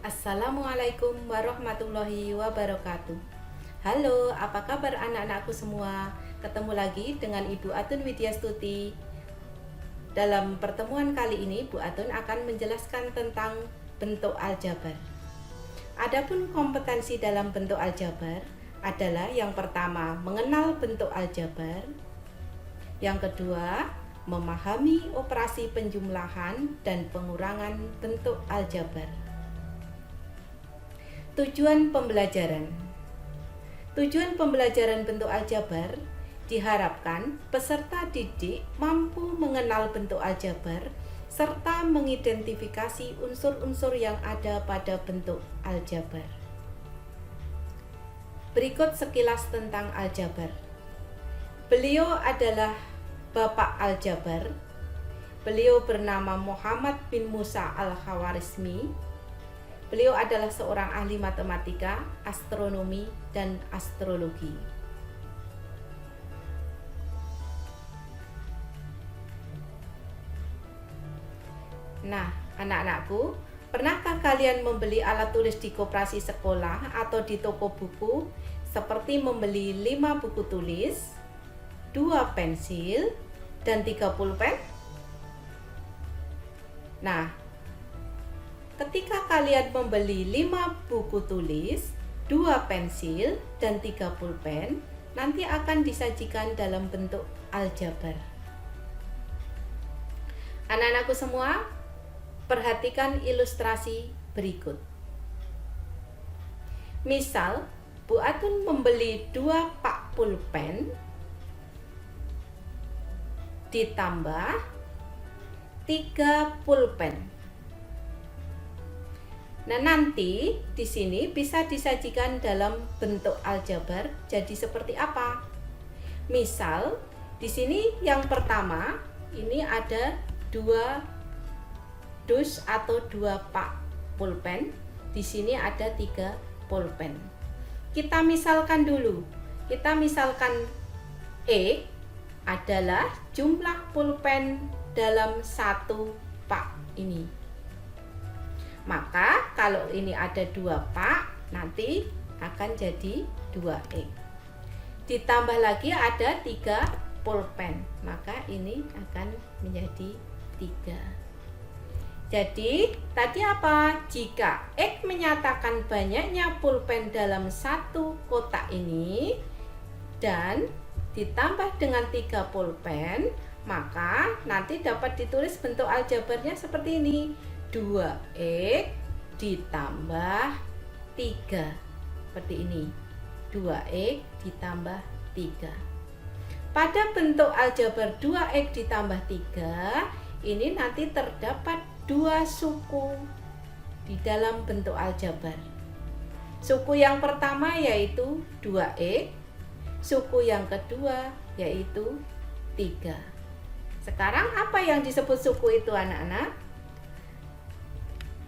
Assalamualaikum warahmatullahi wabarakatuh. Halo, apa kabar anak-anakku semua? Ketemu lagi dengan Ibu Atun Widyastuti. Dalam pertemuan kali ini, Bu Atun akan menjelaskan tentang bentuk aljabar. Adapun kompetensi dalam bentuk aljabar adalah yang pertama, mengenal bentuk aljabar. Yang kedua, memahami operasi penjumlahan dan pengurangan bentuk aljabar. Tujuan pembelajaran. Tujuan pembelajaran bentuk aljabar diharapkan peserta didik mampu mengenal bentuk aljabar serta mengidentifikasi unsur-unsur yang ada pada bentuk aljabar. Berikut sekilas tentang aljabar. Beliau adalah Bapak Aljabar. Beliau bernama Muhammad bin Musa Al-Khawarizmi. Beliau adalah seorang ahli matematika, astronomi, dan astrologi. Nah, anak-anakku, pernahkah kalian membeli alat tulis di koperasi sekolah atau di toko buku seperti membeli 5 buku tulis, 2 pensil, dan 3 pulpen? Nah, ketika kalian membeli 5 buku tulis, 2 pensil, dan 3 pulpen, nanti akan disajikan dalam bentuk aljabar. Anak-anakku semua, perhatikan ilustrasi berikut. Misal, Bu Atun membeli 2 pak pulpen ditambah 3 pulpen. Nah, nanti di sini bisa disajikan dalam bentuk aljabar jadi seperti apa? Misal, di sini yang pertama ini ada 2 dus atau 2 pak pulpen. Di sini ada 3 pulpen. Kita misalkan dulu. Kita misalkan E adalah jumlah pulpen dalam 1 pak ini. Maka kalau ini ada 2 pak, nanti akan jadi 2X. Ditambah lagi ada 3 pulpen, maka ini akan menjadi 3. Jadi tadi apa? Jika X menyatakan banyaknya pulpen dalam 1 kotak ini dan ditambah dengan 3 pulpen, maka nanti dapat ditulis bentuk aljabarnya seperti ini. 2X ditambah 3. Seperti ini. 2X ditambah 3. Pada bentuk aljabar 2X ditambah 3, ini nanti terdapat 2 suku di dalam bentuk aljabar. Suku yang pertama yaitu 2X, suku yang kedua yaitu 3. Sekarang apa yang disebut suku itu, anak-anak?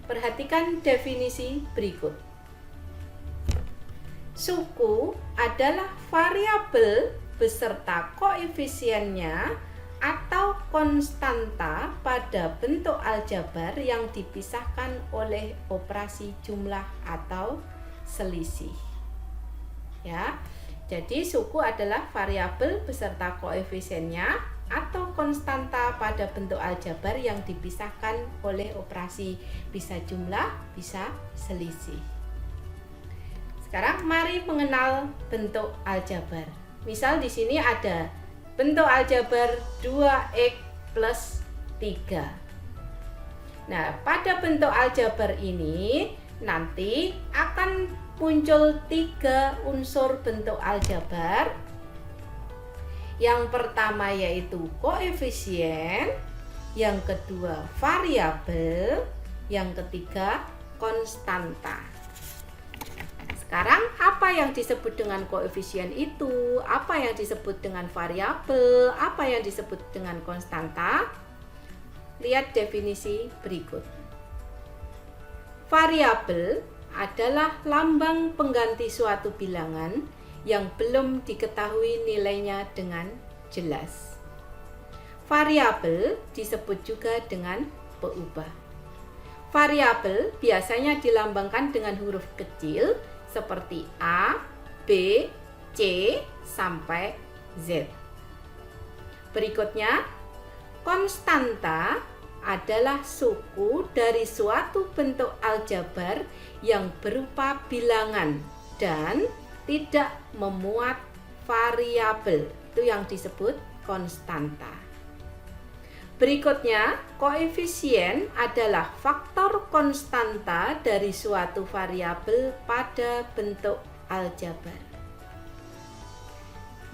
Perhatikan definisi berikut. Suku adalah variabel beserta koefisiennya atau konstanta pada bentuk aljabar yang dipisahkan oleh operasi jumlah atau selisih. Ya. Jadi suku adalah variabel beserta koefisiennya atau konstanta pada bentuk aljabar yang dipisahkan oleh operasi bisa jumlah, bisa selisih. Sekarang mari mengenal bentuk aljabar. Misal di sini ada bentuk aljabar 2X plus 3. Nah, pada bentuk aljabar ini nanti akan muncul 3 unsur bentuk aljabar. Yang pertama yaitu koefisien, yang kedua variabel, yang ketiga konstanta. Sekarang apa yang disebut dengan koefisien itu? Apa yang disebut dengan variabel? Apa yang disebut dengan konstanta? Lihat definisi berikut. Variabel adalah lambang pengganti suatu bilangan yang belum diketahui nilainya dengan jelas. Variabel disebut juga dengan peubah. variabel biasanya dilambangkan dengan huruf kecil seperti A, B, C, sampai Z. Berikutnya, konstanta adalah suku dari suatu bentuk aljabar yang berupa bilangan dan tidak memuat variabel. Itu yang disebut konstanta. Berikutnya, koefisien adalah faktor konstanta dari suatu variabel pada bentuk aljabar.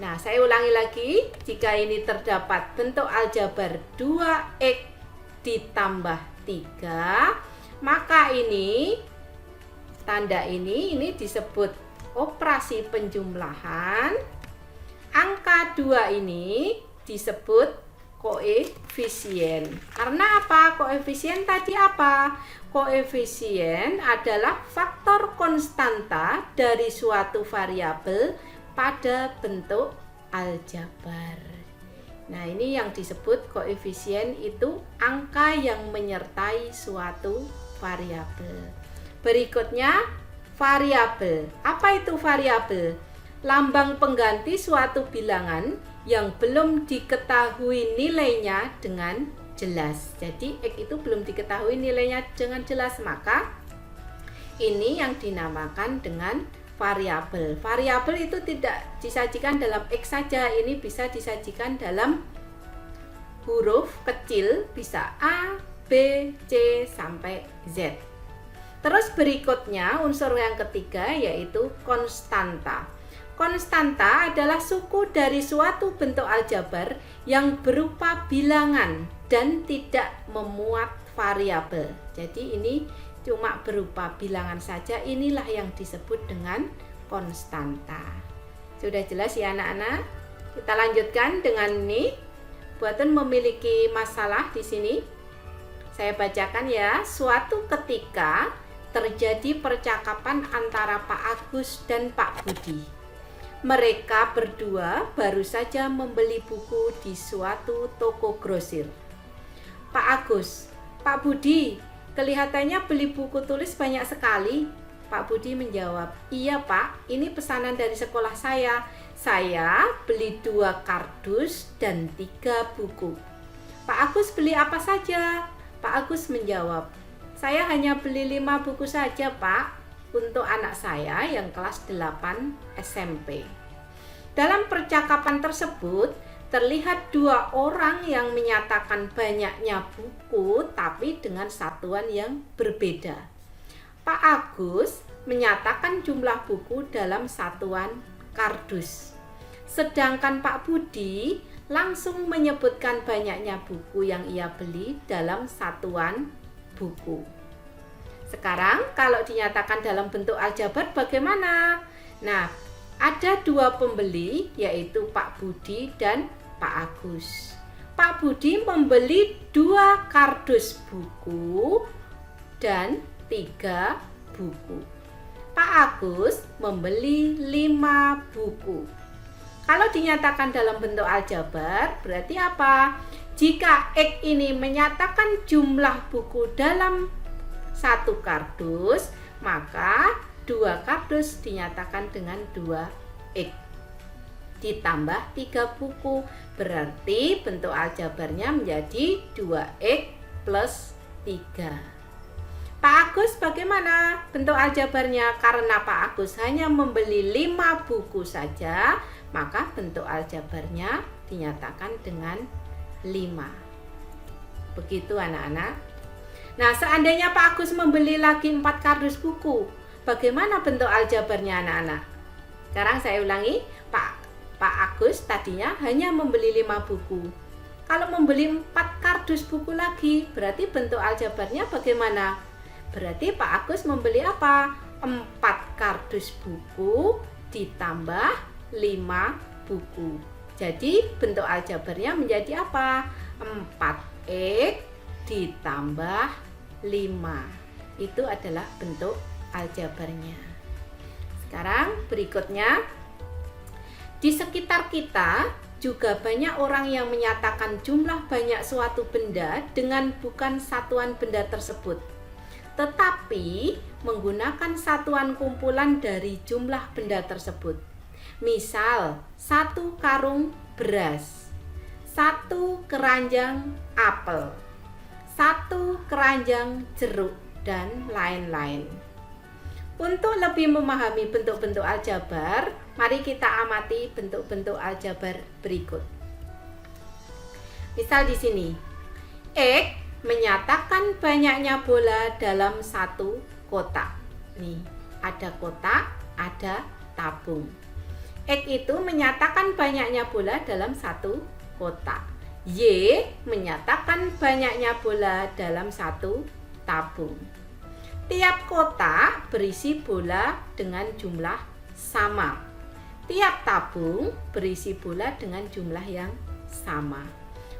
Nah, saya ulangi lagi, jika ini terdapat bentuk aljabar 2x ditambah 3, maka ini tanda ini disebut operasi penjumlahan. Angka 2 ini disebut koefisien. Karena apa? Koefisien tadi apa? Koefisien adalah faktor konstanta dari suatu variabel pada bentuk aljabar. Nah, ini yang disebut koefisien, itu angka yang menyertai suatu variabel. Berikutnya, variabel. Apa itu variabel? Lambang pengganti suatu bilangan yang belum diketahui nilainya dengan jelas. Jadi X itu belum diketahui nilainya dengan jelas, maka ini yang dinamakan dengan variabel. Variabel itu tidak disajikan dalam X saja, ini bisa disajikan dalam huruf kecil, bisa A, B, C, sampai Z. Terus berikutnya unsur yang ketiga yaitu konstanta. Konstanta adalah suku dari suatu bentuk aljabar yang berupa bilangan dan tidak memuat variabel. Jadi ini cuma berupa bilangan saja, inilah yang disebut dengan konstanta. Sudah jelas ya anak-anak? Kita lanjutkan dengan ini. Buatan memiliki masalah di sini. Saya bacakan ya. Suatu ketika terjadi percakapan antara Pak Agus dan Pak Budi. Mereka berdua baru saja membeli buku di suatu toko grosir. Pak Agus, Pak Budi, kelihatannya beli buku tulis banyak sekali. Pak Budi menjawab, iya Pak, ini pesanan dari sekolah saya. Saya beli 2 kardus dan 3 buku. Pak Agus beli apa saja? Pak Agus menjawab, saya hanya beli 5 buku saja Pak, untuk anak saya yang kelas 8 SMP. Dalam percakapan tersebut, terlihat 2 orang yang menyatakan banyaknya buku tapi dengan satuan yang berbeda. Pak Agus menyatakan jumlah buku dalam satuan kardus. Sedangkan Pak Budi langsung menyebutkan banyaknya buku yang ia beli dalam satuan buku. Sekarang kalau dinyatakan dalam bentuk aljabar bagaimana? Nah, ada 2 pembeli yaitu Pak Budi dan Pak Agus. Pak Budi membeli 2 kardus buku dan 3 buku. Pak Agus membeli 5 buku. Kalau dinyatakan dalam bentuk aljabar berarti apa? Jika X ini menyatakan jumlah buku dalam 1 kardus, maka 2 kardus dinyatakan dengan 2X ditambah 3 buku, berarti bentuk aljabarnya menjadi 2X plus 3. Pak Agus bagaimana bentuk aljabarnya? Karena Pak Agus hanya membeli 5 buku saja, maka bentuk aljabarnya dinyatakan dengan 5. Begitu anak-anak. Nah, seandainya Pak Agus membeli lagi 4 kardus buku, bagaimana bentuk aljabarnya anak-anak? Sekarang saya ulangi, Pak Agus tadinya hanya membeli 5 buku. Kalau membeli 4 kardus buku lagi, berarti bentuk aljabarnya bagaimana? Berarti Pak Agus membeli apa? 4 kardus buku ditambah 5 buku. Jadi bentuk aljabarnya menjadi apa? 4X ditambah 5. Itu adalah bentuk aljabarnya. Sekarang berikutnya, di sekitar kita juga banyak orang yang menyatakan jumlah banyak suatu benda dengan bukan satuan benda tersebut. tetapi menggunakan satuan kumpulan dari jumlah benda tersebut. Misal, 1 karung beras, 1 keranjang apel, 1 keranjang jeruk, dan lain-lain. Untuk lebih memahami bentuk-bentuk aljabar, mari kita amati bentuk-bentuk aljabar berikut. Misal di sini, X menyatakan banyaknya bola dalam satu kotak. Nih, ada kotak, ada tabung. X itu menyatakan banyaknya bola dalam satu kotak. Y menyatakan banyaknya bola dalam satu tabung. Tiap kotak berisi bola dengan jumlah sama. Tiap tabung berisi bola dengan jumlah yang sama.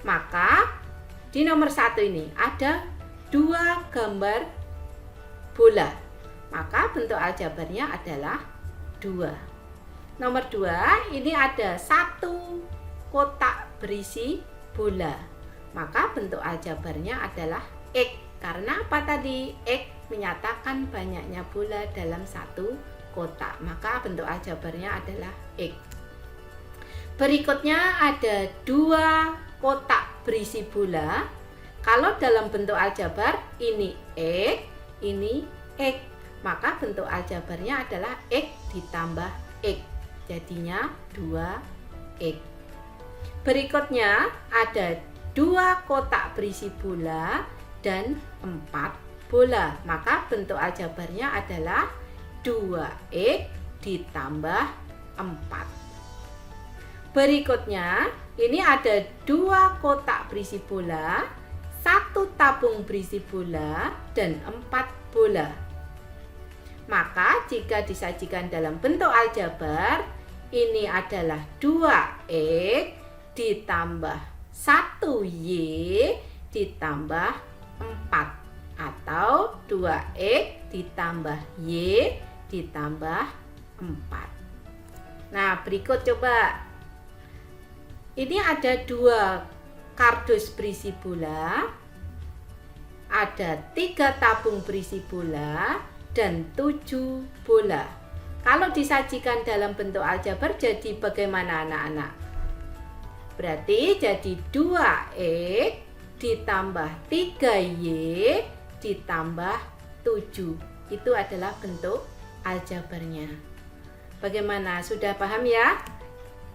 Maka di nomor 1 ini ada 2 gambar bola. Maka bentuk aljabarnya adalah 2. Nomor 2 ini ada 1 kotak berisi bola. Maka bentuk aljabarnya adalah X. Karena apa tadi? X menyatakan banyaknya bola dalam satu kotak. Maka bentuk aljabarnya adalah X. Berikutnya ada 2 kotak berisi bola. Kalau dalam bentuk aljabar ini X, ini X, maka bentuk aljabarnya adalah X ditambah X, jadinya 2X. Berikutnya ada 2 kotak berisi bola dan 4 bola, maka bentuk aljabarnya adalah 2X ditambah 4. Berikutnya, ini ada 2 kotak berisi bola, 1 tabung berisi bola, dan 4 bola. Maka jika disajikan dalam bentuk aljabar, ini adalah 2X ditambah 1Y ditambah 4, atau 2X ditambah Y ditambah 4. Nah, berikut coba. Ini ada 2 kardus berisi bola, ada 3 tabung berisi bola, dan 7 bola. Kalau disajikan dalam bentuk aljabar jadi bagaimana anak-anak? Berarti jadi 2X ditambah 3Y ditambah 7. Itu adalah bentuk aljabarnya. Bagaimana? Sudah paham ya?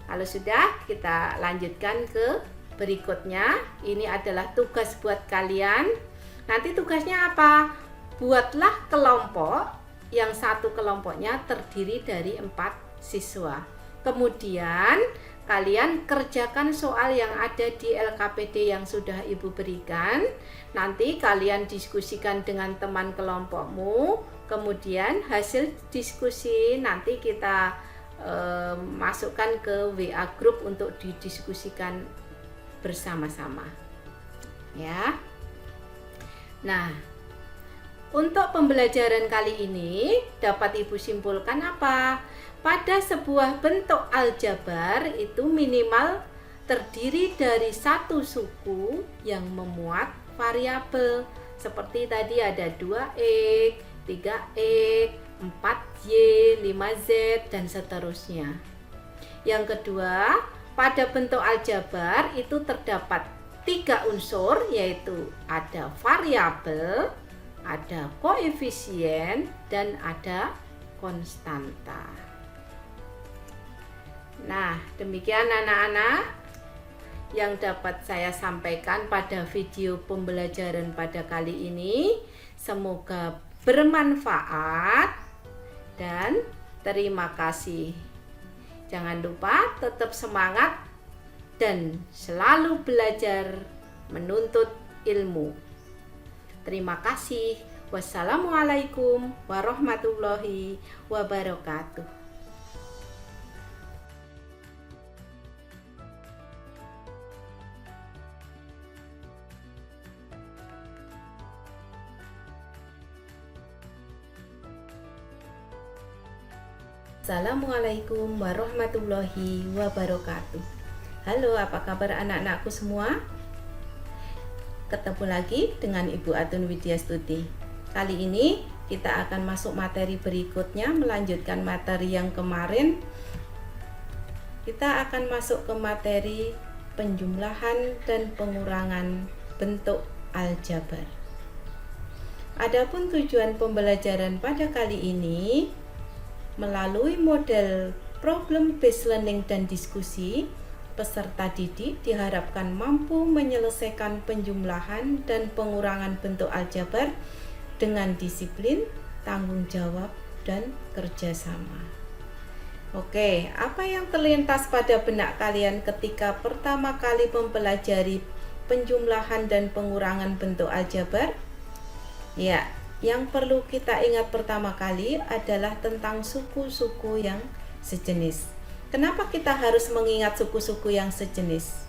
Kalau sudah, kita lanjutkan ke berikutnya. Ini adalah tugas buat kalian. Nanti tugasnya apa? Buatlah kelompok yang satu kelompoknya terdiri dari 4 siswa. Kemudian kalian kerjakan soal yang ada di LKPD yang sudah Ibu berikan. Nanti kalian diskusikan dengan teman kelompokmu. Kemudian hasil diskusi nanti kita masukkan ke WA group untuk didiskusikan bersama-sama. Ya. Nah, untuk pembelajaran kali ini dapat Ibu simpulkan apa? Pada sebuah bentuk aljabar itu minimal terdiri dari 1 suku yang memuat variabel. Seperti tadi ada 2X, 3X, 4Y, 5Z, dan seterusnya. Yang kedua, pada bentuk aljabar itu terdapat 3 unsur, yaitu ada variabel, ada koefisien, dan ada konstanta. Nah, demikian anak-anak yang dapat saya sampaikan pada video pembelajaran pada kali ini. Semoga bermanfaat dan terima kasih. Jangan lupa tetap semangat dan selalu belajar menuntut ilmu. Terima kasih. Wassalamualaikum warahmatullahi wabarakatuh. Assalamualaikum warahmatullahi wabarakatuh. Halo, apa kabar anak-anakku semua? Ketemu lagi dengan Ibu Atun Widyastuti. kali ini kita akan masuk materi berikutnya, melanjutkan materi yang kemarin. Kita akan masuk ke materi penjumlahan dan pengurangan bentuk aljabar. Adapun tujuan pembelajaran pada kali ini, melalui model problem based learning dan diskusi, peserta didik diharapkan mampu menyelesaikan penjumlahan dan pengurangan bentuk aljabar dengan disiplin, tanggung jawab, dan kerjasama. Oke, apa yang terlintas pada benak kalian ketika pertama kali mempelajari penjumlahan dan pengurangan bentuk aljabar? Ya, yang perlu kita ingat pertama kali adalah tentang suku-suku yang sejenis. Kenapa kita harus mengingat suku-suku yang sejenis?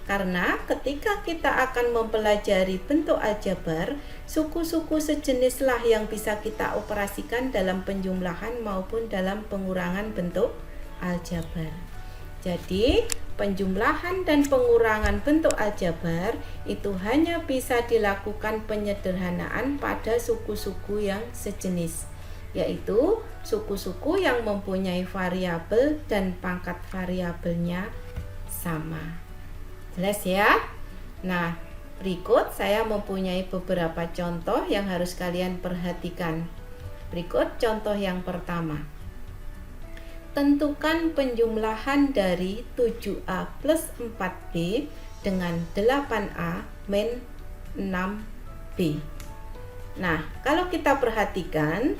Karena ketika kita akan mempelajari bentuk aljabar, suku-suku sejenislah yang bisa kita operasikan dalam penjumlahan maupun dalam pengurangan bentuk aljabar. Jadi, penjumlahan dan pengurangan bentuk aljabar itu hanya bisa dilakukan penyederhanaan pada suku-suku yang sejenis, yaitu suku-suku yang mempunyai variabel dan pangkat variabelnya sama. Jelas ya? Nah, berikut saya mempunyai beberapa contoh yang harus kalian perhatikan. Berikut contoh yang pertama. Tentukan penjumlahan dari 7A plus 4B dengan 8A min 6B. Nah, kalau kita perhatikan,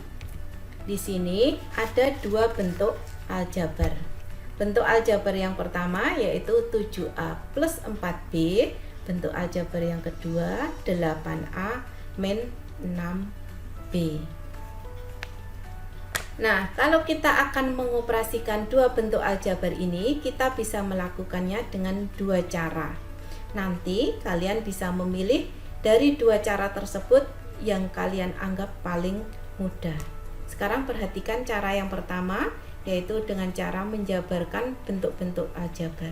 di sini ada dua bentuk aljabar. Bentuk aljabar yang pertama yaitu 7A plus 4B. Bentuk aljabar yang kedua 8A min 6B. Nah, kalau kita akan mengoperasikan dua bentuk aljabar ini, kita bisa melakukannya dengan dua cara. Nanti kalian bisa memilih dari dua cara tersebut yang kalian anggap paling mudah. Sekarang perhatikan cara yang pertama, yaitu dengan cara menjabarkan bentuk-bentuk aljabar.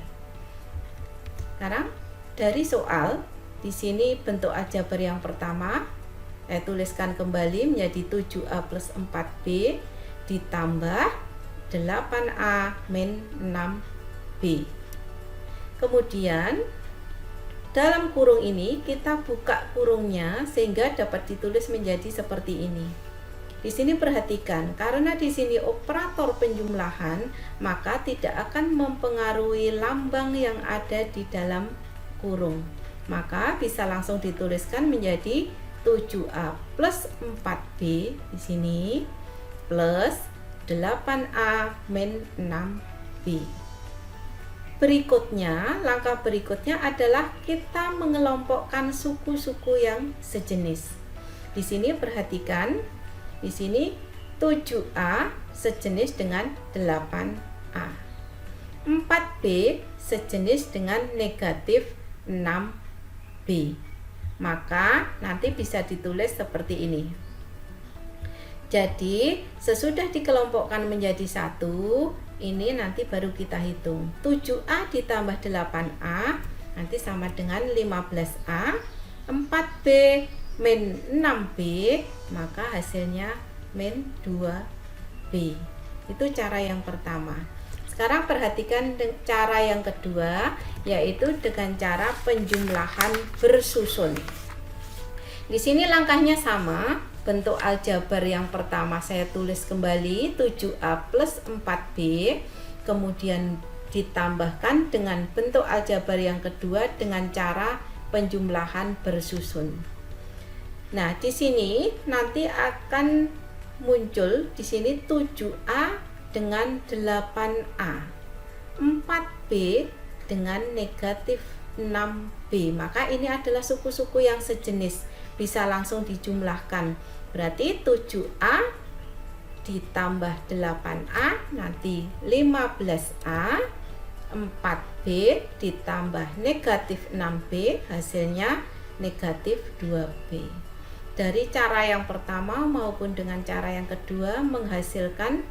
Sekarang dari soal, di sini bentuk aljabar yang pertama, saya tuliskan kembali menjadi 7A plus 4B ditambah 8A min 6B. Kemudian dalam kurung ini kita buka kurungnya sehingga dapat ditulis menjadi seperti ini. Di sini perhatikan, karena di sini operator penjumlahan, maka tidak akan mempengaruhi lambang yang ada di dalam kurung. Maka bisa langsung dituliskan menjadi 7A plus 4B di sini plus 8A min 6B. Berikutnya, langkah berikutnya adalah kita mengelompokkan suku-suku yang sejenis. Di sini perhatikan, di sini 7A sejenis dengan 8A. 4B sejenis dengan negatif 6B. Maka nanti bisa ditulis seperti ini. Jadi sesudah dikelompokkan menjadi satu, ini nanti baru kita hitung. 7A ditambah 8A nanti sama dengan 15A. 4B min 6B, maka hasilnya min 2B. Itu cara yang pertama. Sekarang perhatikan cara yang kedua, yaitu dengan cara penjumlahan bersusun. Di sini langkahnya sama. Bentuk aljabar yang pertama saya tulis kembali 7A plus 4B, kemudian ditambahkan dengan bentuk aljabar yang kedua dengan cara penjumlahan bersusun. Nah, di sini nanti akan muncul di sini 7A dengan 8A, 4B dengan negatif 6B. Maka ini adalah suku-suku yang sejenis, bisa langsung dijumlahkan. Berarti 7A ditambah 8A nanti 15A, 4B ditambah negatif 6B hasilnya negatif 2B. Dari cara yang pertama maupun dengan cara yang kedua menghasilkan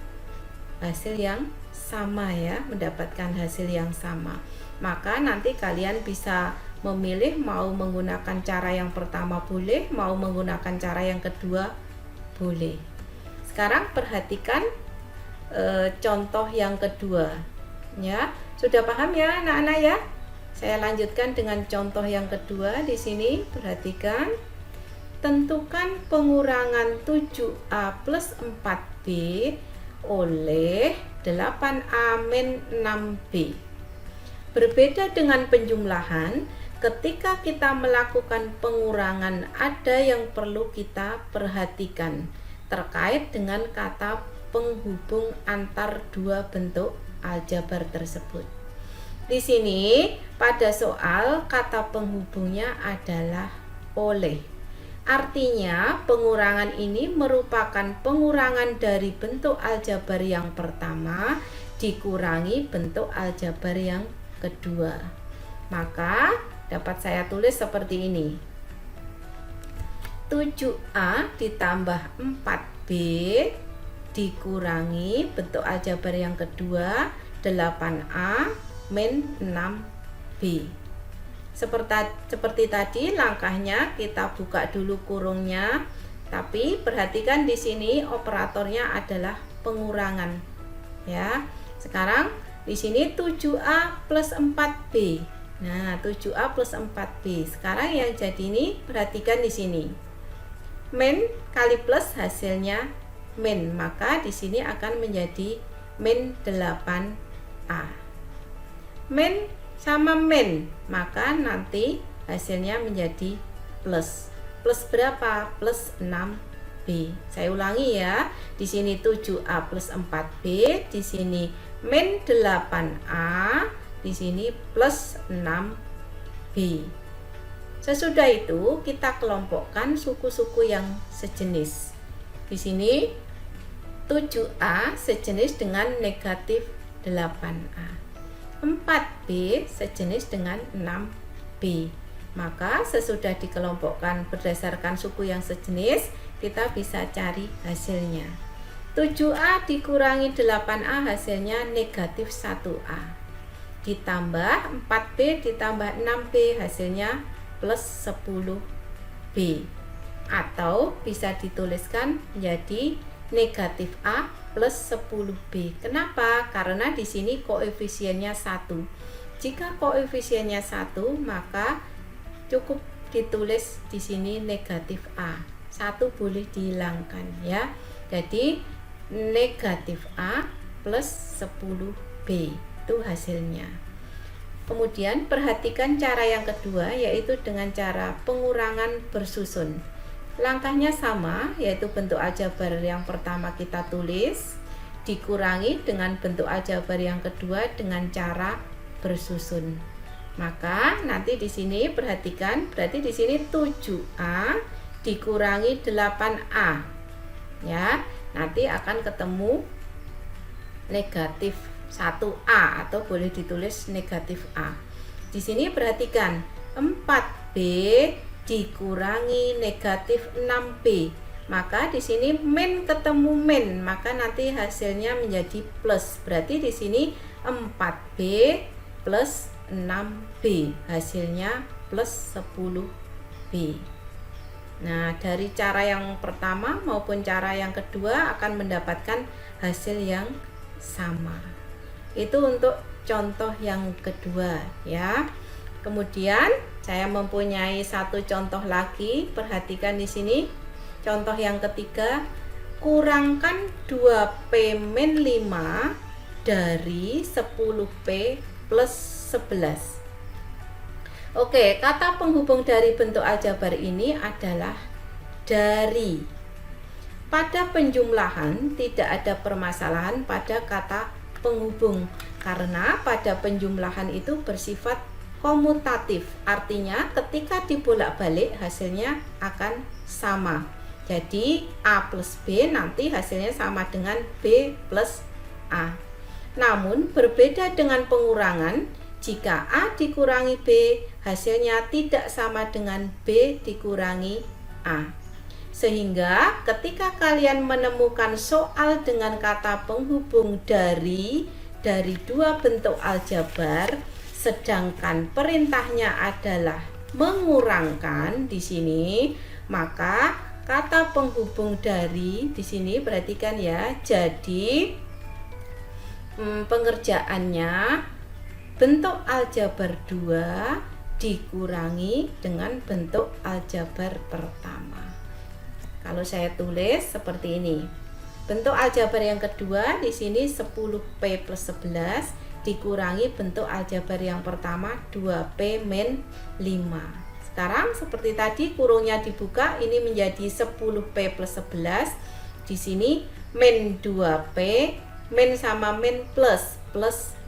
hasil yang sama ya, mendapatkan hasil yang sama. Maka nanti kalian bisa memilih mau menggunakan cara yang pertama boleh, mau menggunakan cara yang kedua boleh. Sekarang perhatikan contoh yang kedua, ya. Sudah paham ya anak-anak ya? Saya lanjutkan dengan contoh yang kedua. Di sini perhatikan, tentukan pengurangan 7A plus 4B oleh 8A min 6B. Berbeda dengan penjumlahan, ketika kita melakukan pengurangan ada yang perlu kita perhatikan terkait dengan kata penghubung antar dua bentuk aljabar tersebut. Di sini pada soal kata penghubungnya adalah oleh. Artinya pengurangan ini merupakan pengurangan dari bentuk aljabar yang pertama dikurangi bentuk aljabar yang kedua. Maka dapat saya tulis seperti ini. 7A ditambah 4B dikurangi bentuk aljabar yang kedua 8A min 6B. Seperti tadi langkahnya kita buka dulu kurungnya, tapi perhatikan di sini operatornya adalah pengurangan. Ya. Sekarang di sini 7A plus 4B. Nah, 7A plus 4B. Sekarang yang jadi ini perhatikan di sini. Min kali plus hasilnya min, maka di sini akan menjadi min 8A. Min sama min, maka nanti hasilnya menjadi plus. Plus berapa? Plus 6B. Saya ulangi ya. Di sini 7A plus 4B, di sini min 8A, di sini plus 6B. Sesudah itu kita kelompokkan suku-suku yang sejenis. Di sini 7A sejenis dengan negatif 8A. 4B sejenis dengan 6B. Maka sesudah dikelompokkan berdasarkan suku yang sejenis, kita bisa cari hasilnya. 7A dikurangi 8A hasilnya negatif 1A. Ditambah 4B ditambah 6B hasilnya plus 10B. Atau bisa dituliskan menjadi negatif A plus 10B. Kenapa? Karena di sini koefisiennya 1. Jika koefisiennya 1, maka cukup ditulis di sini negatif A. 1 boleh dihilangkan ya. Jadi negatif A plus 10B. Itu hasilnya. Kemudian perhatikan cara yang kedua, yaitu dengan cara pengurangan bersusun. Langkahnya sama, yaitu bentuk aljabar yang pertama kita tulis dikurangi dengan bentuk aljabar yang kedua dengan cara bersusun. Maka nanti di sini perhatikan, berarti di sini 7A dikurangi 8A. Ya, nanti akan ketemu negatif 1A atau boleh ditulis negatif A. Di sini perhatikan 4B dikurangi negatif 6B. Maka di sini min ketemu min, maka nanti hasilnya menjadi plus. Berarti di sini 4B plus 6B, hasilnya plus 10B. Nah, dari cara yang pertama maupun cara yang kedua akan mendapatkan hasil yang sama. Itu untuk contoh yang kedua ya. Kemudian saya mempunyai satu contoh lagi. Perhatikan di sini. Contoh yang ketiga, kurangkan 2P min 5 dari 10P plus 11. Oke, kata penghubung dari bentuk aljabar ini adalah dari. Pada penjumlahan tidak ada permasalahan pada kata penghubung, karena pada penjumlahan itu bersifat komutatif, artinya ketika dibolak-balik hasilnya akan sama. Jadi A plus B nanti hasilnya sama dengan B plus A. Namun berbeda dengan pengurangan, jika A dikurangi B hasilnya tidak sama dengan B dikurangi A. Sehingga ketika kalian menemukan soal dengan kata penghubung dari dua bentuk aljabar, sedangkan perintahnya adalah mengurangkan di sini, maka kata penghubung dari di sini perhatikan ya. Jadi pengerjaannya bentuk aljabar 2 dikurangi dengan bentuk aljabar pertama. Kalau saya tulis seperti ini. Bentuk aljabar yang kedua di sini 10P plus 11 dikurangi bentuk aljabar yang pertama 2P min 5. Sekarang seperti tadi kurungnya dibuka, ini menjadi 10P plus 11. Di sini min 2P, min sama min plus 5.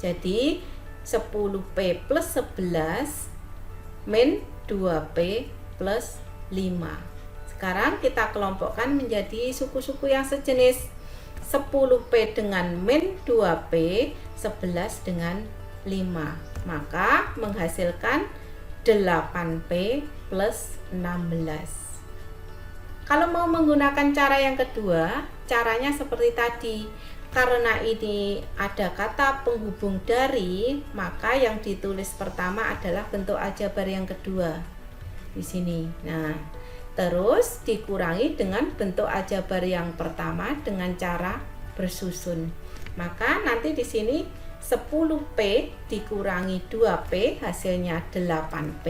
Jadi 10P plus 11 min 2P plus 5. Sekarang kita kelompokkan menjadi suku-suku yang sejenis. 10P dengan min 2P, 11 dengan 5. Maka menghasilkan 8P plus 16. Kalau mau menggunakan cara yang kedua, caranya seperti tadi. Karena ini ada kata penghubung dari, maka yang ditulis pertama adalah bentuk aljabar yang kedua. Di sini. Nah, terus dikurangi dengan bentuk aljabar yang pertama dengan cara bersusun. Maka nanti di sini 10P dikurangi 2P hasilnya 8P.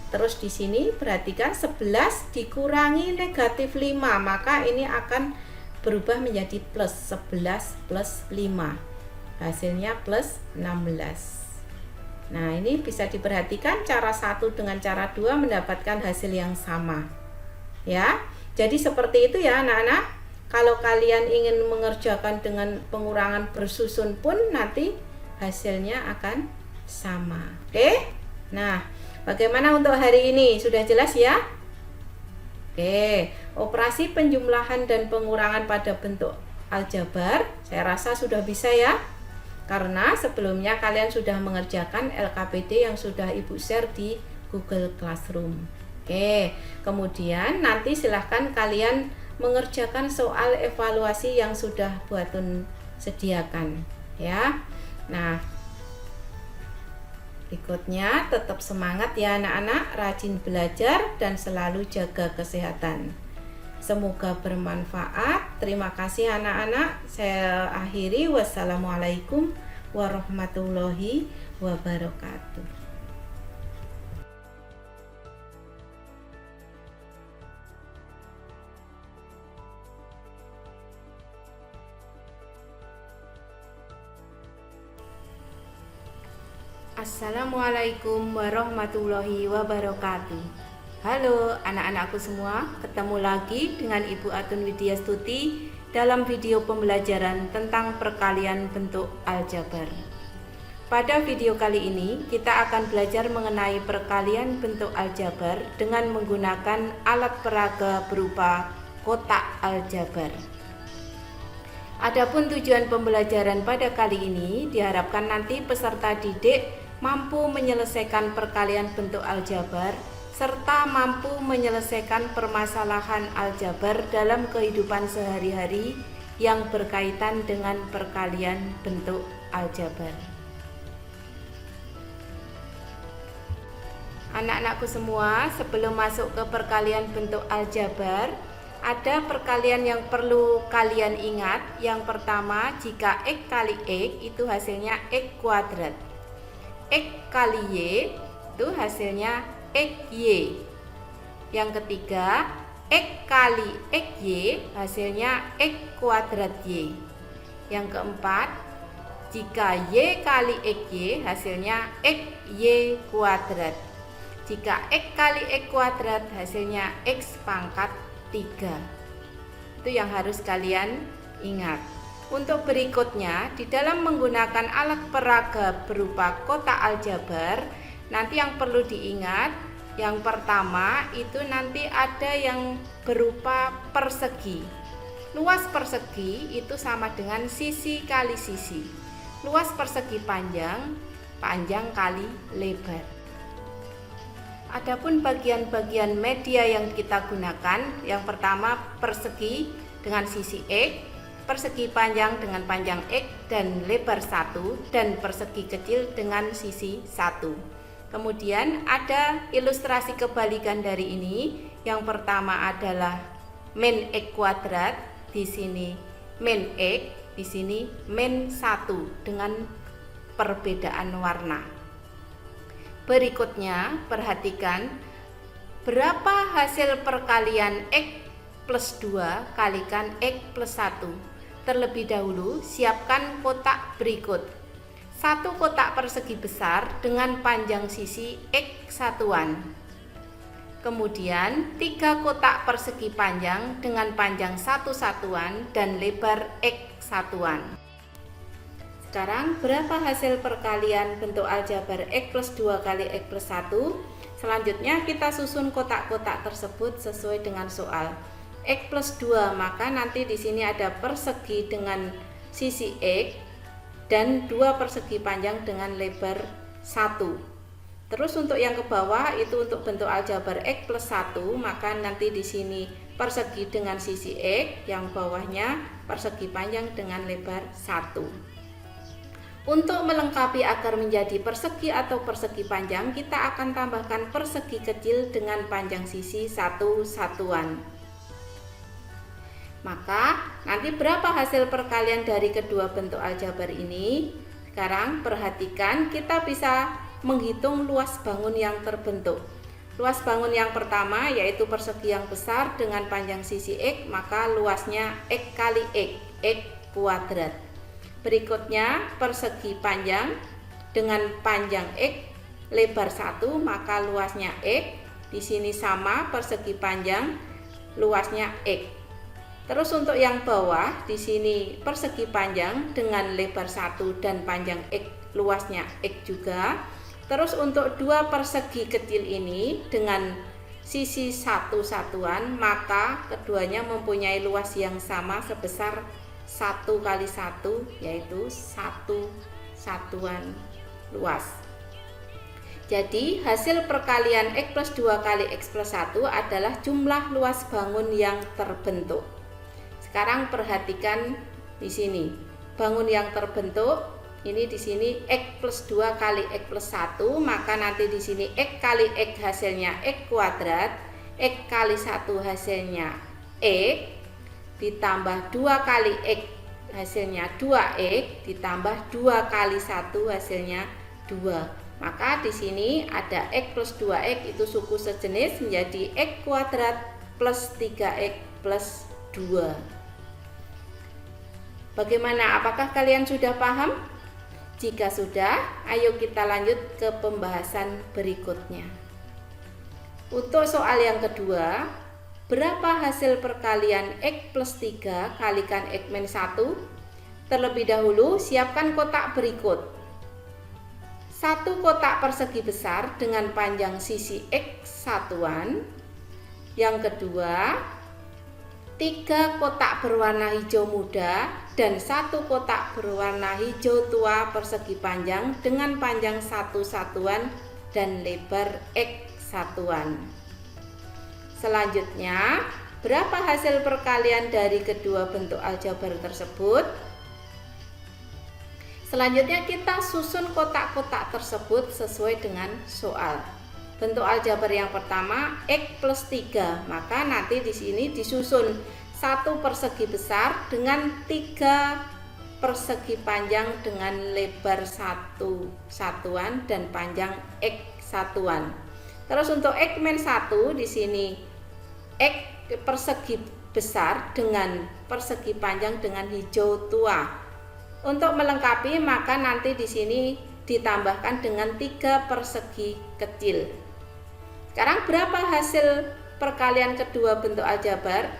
Terus di sini perhatikan 11 dikurangi negatif 5, maka ini akan berubah menjadi plus 11 plus 5. Hasilnya plus 16. Nah, ini bisa diperhatikan cara 1 dengan cara 2 mendapatkan hasil yang sama. Ya, jadi seperti itu ya anak-anak. Kalau kalian ingin mengerjakan dengan pengurangan bersusun pun nanti hasilnya akan sama. Oke. Nah, bagaimana untuk hari ini? Sudah jelas ya? Oke, operasi penjumlahan dan pengurangan pada bentuk aljabar saya rasa sudah bisa ya. Karena sebelumnya kalian sudah mengerjakan LKPD yang sudah Ibu share di Google Classroom. Oke, kemudian nanti silahkan kalian mengerjakan soal evaluasi yang sudah Buatun sediakan ya. Nah, berikutnya tetap semangat ya anak-anak, rajin belajar dan selalu jaga kesehatan. Semoga bermanfaat. Terima kasih anak-anak. Saya akhiri. Wassalamualaikum warahmatullahi wabarakatuh. Assalamualaikum warahmatullahi wabarakatuh. Halo anak-anakku semua, ketemu lagi dengan Ibu Atun Widyastuti dalam video pembelajaran tentang perkalian bentuk aljabar. Pada video kali ini kita akan belajar mengenai perkalian bentuk aljabar dengan menggunakan alat peraga berupa kotak aljabar. Adapun tujuan pembelajaran pada kali ini diharapkan nanti peserta didik mampu menyelesaikan perkalian bentuk aljabar serta mampu menyelesaikan permasalahan aljabar dalam kehidupan sehari-hari yang berkaitan dengan perkalian bentuk aljabar. Anak-anakku semua, sebelum masuk ke perkalian bentuk aljabar, ada perkalian yang perlu kalian ingat. Yang pertama, jika X kali X itu hasilnya X kuadrat. X kali Y itu hasilnya XY. Yang ketiga, X kali XY hasilnya X kuadrat Y. Yang keempat, jika Y kali XY hasilnya XY kuadrat. Jika X kali X kuadrat hasilnya X pangkat 3. Itu yang harus kalian ingat. Untuk berikutnya, di dalam menggunakan alat peraga berupa kotak aljabar, nanti yang perlu diingat, yang pertama itu nanti ada yang berupa persegi. Luas persegi itu sama dengan sisi kali sisi. Luas persegi panjang, panjang kali lebar. Adapun bagian-bagian media yang kita gunakan, yang pertama persegi dengan sisi X, persegi panjang dengan panjang X dan lebar 1 dan persegi kecil dengan sisi 1. Kemudian ada ilustrasi kebalikan dari ini. Yang pertama adalah min X kuadrat, di sini min X, di sini min 1 dengan perbedaan warna. Berikutnya perhatikan berapa hasil perkalian X plus 2 kalikan X plus 1. Terlebih dahulu siapkan kotak berikut. Satu kotak persegi besar dengan panjang sisi X satuan. Kemudian 3 kotak persegi panjang dengan panjang 1 satuan dan lebar X satuan. Sekarang berapa hasil perkalian bentuk aljabar X plus 2 kali X plus 1? Selanjutnya kita susun kotak-kotak tersebut sesuai dengan soal. X plus 2, maka nanti di sini ada persegi dengan sisi X dan 2 persegi panjang dengan lebar 1. Terus untuk yang ke bawah itu untuk bentuk aljabar X plus 1, maka nanti di sini persegi dengan sisi X, yang bawahnya persegi panjang dengan lebar 1. Untuk melengkapi agar menjadi persegi atau persegi panjang, kita akan tambahkan persegi kecil dengan panjang sisi 1 satuan. Maka nanti berapa hasil perkalian dari kedua bentuk aljabar ini? Sekarang perhatikan, kita bisa menghitung luas bangun yang terbentuk. Luas bangun yang pertama yaitu persegi yang besar dengan panjang sisi X, maka luasnya X kali X, X kuadrat. Berikutnya persegi panjang dengan panjang X lebar 1, maka luasnya X. Di sini sama persegi panjang, luasnya X. Terus untuk yang bawah di sini persegi panjang dengan lebar 1 dan panjang X, luasnya X juga. Terus untuk 2 persegi kecil ini dengan sisi 1 satuan, maka keduanya mempunyai luas yang sama sebesar 1 kali 1, yaitu 1 satuan luas. Jadi hasil perkalian X plus 2 kali X plus 1 adalah jumlah luas bangun yang terbentuk. Sekarang perhatikan di sini. Bangun yang terbentuk ini di sini X plus 2 kali X plus 1, maka nanti di sini X kali X hasilnya X kuadrat, X kali 1 hasilnya X, ditambah 2 kali X hasilnya 2X, ditambah 2 kali 1 hasilnya 2. Maka di sini ada X plus 2X itu suku sejenis menjadi X kuadrat plus 3X plus 2. Bagaimana? Apakah kalian sudah paham? Jika sudah, ayo kita lanjut ke pembahasan berikutnya. Untuk soal yang kedua, berapa hasil perkalian X plus 3 kalikan X min 1? Terlebih dahulu, siapkan kotak berikut. 1 kotak persegi besar dengan panjang sisi X satuan. Yang kedua, 3 kotak berwarna hijau muda dan 1 kotak berwarna hijau tua persegi panjang dengan panjang 1 satuan dan lebar X satuan. Selanjutnya, berapa hasil perkalian dari kedua bentuk aljabar tersebut? Selanjutnya kita susun kotak-kotak tersebut sesuai dengan soal. Bentuk aljabar yang pertama X plus 3, maka nanti di sini disusun 1 persegi besar dengan 3 persegi panjang dengan lebar 1 satuan dan panjang X satuan. Terus untuk X min 1 di sini X persegi besar dengan persegi panjang dengan hijau tua. Untuk melengkapi maka nanti di sini ditambahkan dengan 3 persegi kecil. Sekarang berapa hasil perkalian kedua bentuk aljabar?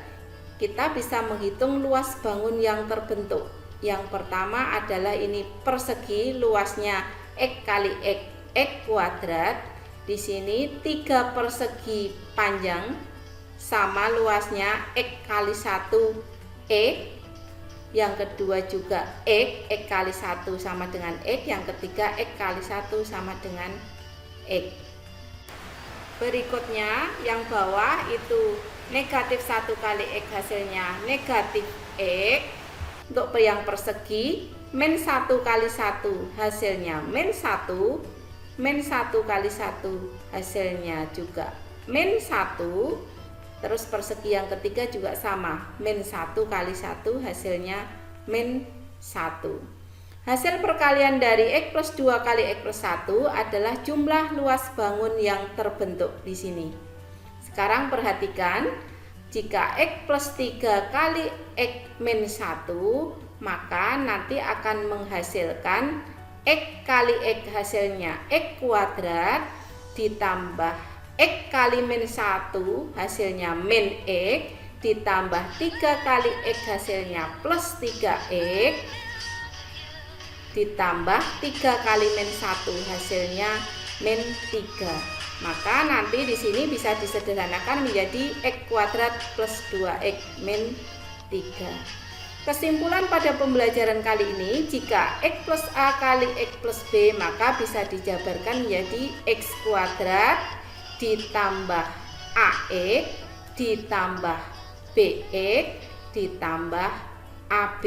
Kita bisa menghitung luas bangun yang terbentuk. Yang pertama adalah ini persegi, luasnya X kali X, X kuadrat. Di sini 3 persegi panjang sama luasnya X kali 1 X. Yang kedua juga X kali 1 sama dengan X. Yang ketiga X kali 1 sama dengan X. Berikutnya yang bawah itu negatif 1 kali X hasilnya negatif X. Untuk yang persegi, min 1 kali 1 hasilnya min 1, min 1 kali 1 hasilnya juga min 1. Terus persegi yang ketiga juga sama, min 1 kali 1 hasilnya min 1. Hasil perkalian dari X plus 2 kali X plus 1 adalah jumlah luas bangun yang terbentuk di sini. Sekarang perhatikan, jika X plus 3 kali X min 1, maka nanti akan menghasilkan X kali X hasilnya X kuadrat ditambah X kali min 1 hasilnya min X ditambah 3 kali X hasilnya plus 3X ditambah 3 kali min 1 hasilnya min 3. Maka nanti di sini bisa disederhanakan menjadi X kuadrat plus 2X min 3. Kesimpulan pada pembelajaran kali ini, jika X plus A kali X plus B maka bisa dijabarkan menjadi X kuadrat ditambah AX ditambah BX ditambah AB.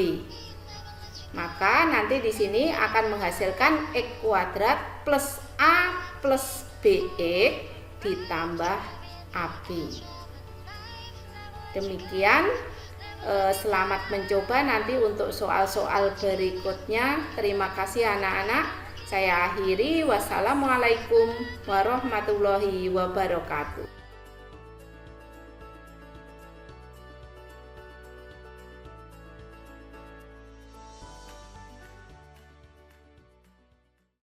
Maka nanti di sini akan menghasilkan X kuadrat plus A plus BX ditambah AB. Demikian, selamat mencoba nanti untuk soal-soal berikutnya. Terima kasih anak-anak. Saya akhiri. Wassalamualaikum warahmatullahi wabarakatuh.